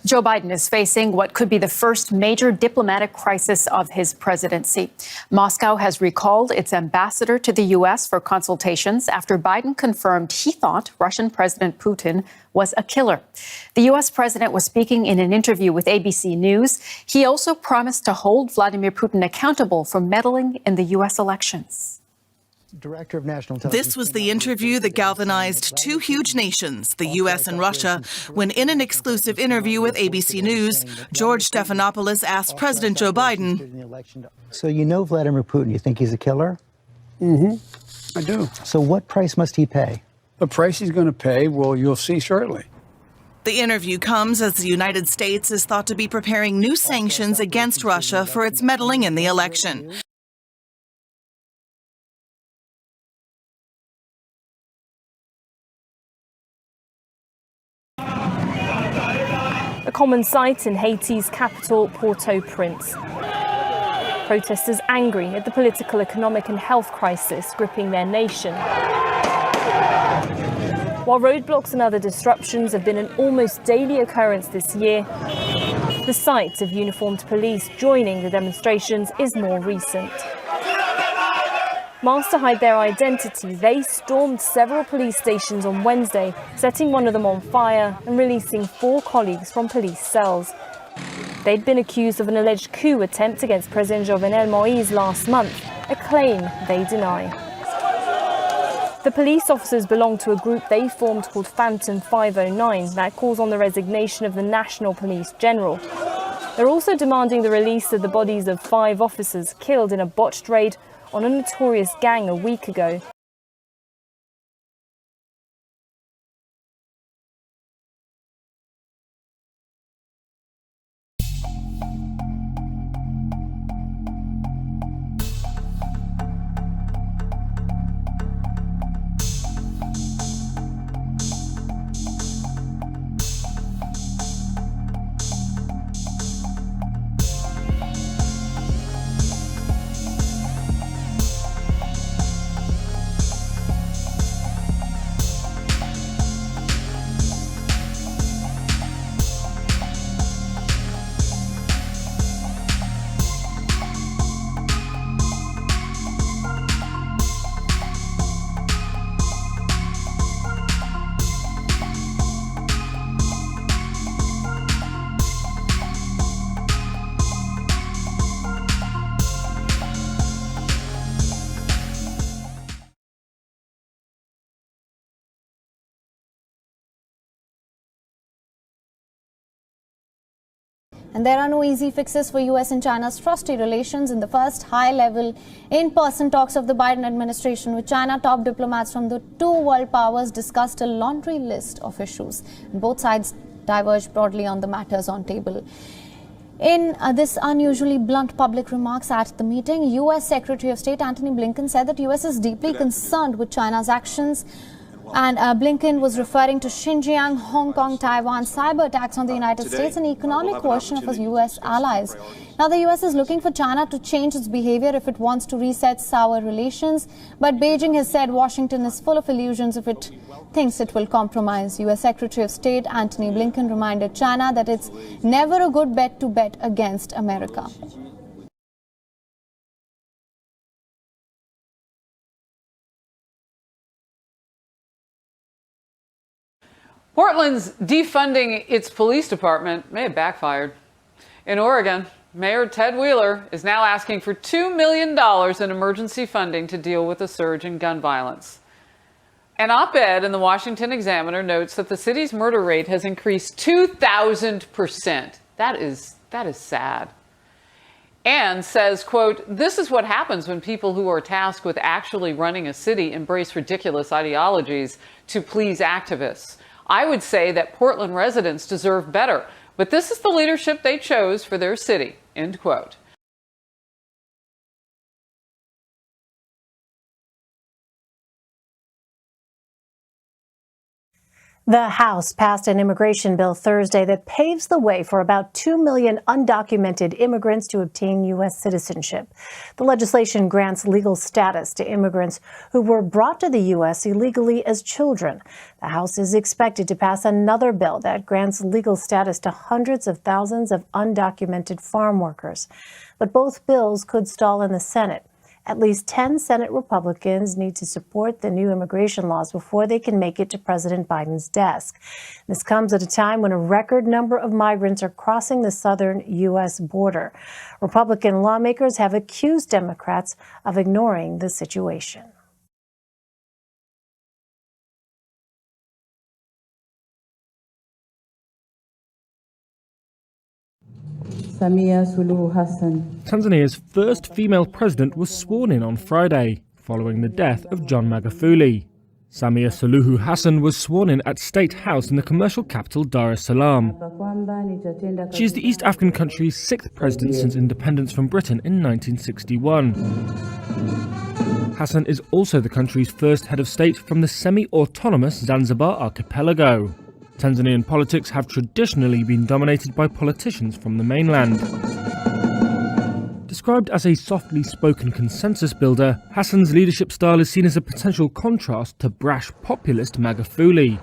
Joe Biden is facing what could be the first major diplomatic crisis of his presidency. Moscow has recalled its ambassador to the U.S. for consultations after Biden confirmed he thought Russian President Putin was a killer. The U.S. president was speaking in an interview with ABC News. He also promised to hold Vladimir Putin accountable for meddling in the U.S. elections. Director of National Intelligence. This was the interview that galvanized two huge nations, the U.S. and Russia, when in an exclusive interview with ABC News, George Stephanopoulos asked President Joe Biden. So you know Vladimir Putin, you think he's a killer? I do. So what price must he pay? The price he's going to pay, well, you'll see shortly. The interview comes as the United States is thought to be preparing new sanctions against Russia for its meddling in the election. A common sight in Haiti's capital, Port-au-Prince. Protesters angry at the political, economic and health crisis gripping their nation. While roadblocks and other disruptions have been an almost daily occurrence this year, the sight of uniformed police joining the demonstrations is more recent. Masked to hide their identity, they stormed several police stations on Wednesday, setting one of them on fire and releasing 4 colleagues from police cells. They'd been accused of an alleged coup attempt against President Jovenel Moïse last month, a claim they deny. The police officers belong to a group they formed called Phantom 509 that calls on the resignation of the National Police General. They're also demanding the release of the bodies of 5 officers killed in a botched raid on a notorious gang a week ago. And there are no easy fixes for U.S. and China's frosty relations. In the first high-level in-person talks of the Biden administration with China, top diplomats from the 2 world powers discussed a laundry list of issues. Both sides diverged broadly on the matters on table. In this unusually blunt public remarks at the meeting, U.S. Secretary of State Antony Blinken said that U.S. is deeply concerned with China's actions. And Blinken was referring to Xinjiang, Hong Kong, Taiwan, cyber attacks on the United States, and economic coercion of his U.S. allies. Now, the U.S. is looking for China to change its behavior if it wants to reset sour relations. But Beijing has said Washington is full of illusions if it thinks it will compromise. U.S. Secretary of State Antony Blinken reminded China that it's never a good bet to bet against America. Portland's defunding its police department may have backfired. In Oregon, Mayor Ted Wheeler is now asking for $2 million in emergency funding to deal with the surge in gun violence. An op-ed in the Washington Examiner notes that the city's murder rate has increased 2,000%. That is sad. And says, quote, "This is what happens when people who are tasked with actually running a city embrace ridiculous ideologies to please activists. I would say that Portland residents deserve better, but this is the leadership they chose for their city," end quote. The House passed an immigration bill Thursday that paves the way for about 2 million undocumented immigrants to obtain U.S. citizenship. The legislation grants legal status to immigrants who were brought to the U.S. illegally as children. The House is expected to pass another bill that grants legal status to hundreds of thousands of undocumented farm workers. But both bills could stall in the Senate. At least 10 Senate Republicans need to support the new immigration laws before they can make it to President Biden's desk. This comes at a time when a record number of migrants are crossing the southern U.S. border. Republican lawmakers have accused Democrats of ignoring the situation. Samia Suluhu Hassan. Tanzania's first female president was sworn in on Friday, following the death of John Magufuli. Samia Suluhu Hassan was sworn in at State House in the commercial capital Dar es Salaam. She is the East African country's sixth president since independence from Britain in 1961. Hassan is also the country's first head of state from the semi-autonomous Zanzibar archipelago. Tanzanian politics have traditionally been dominated by politicians from the mainland. Described as a softly spoken consensus builder, Hassan's leadership style is seen as a potential contrast to brash populist Magufuli.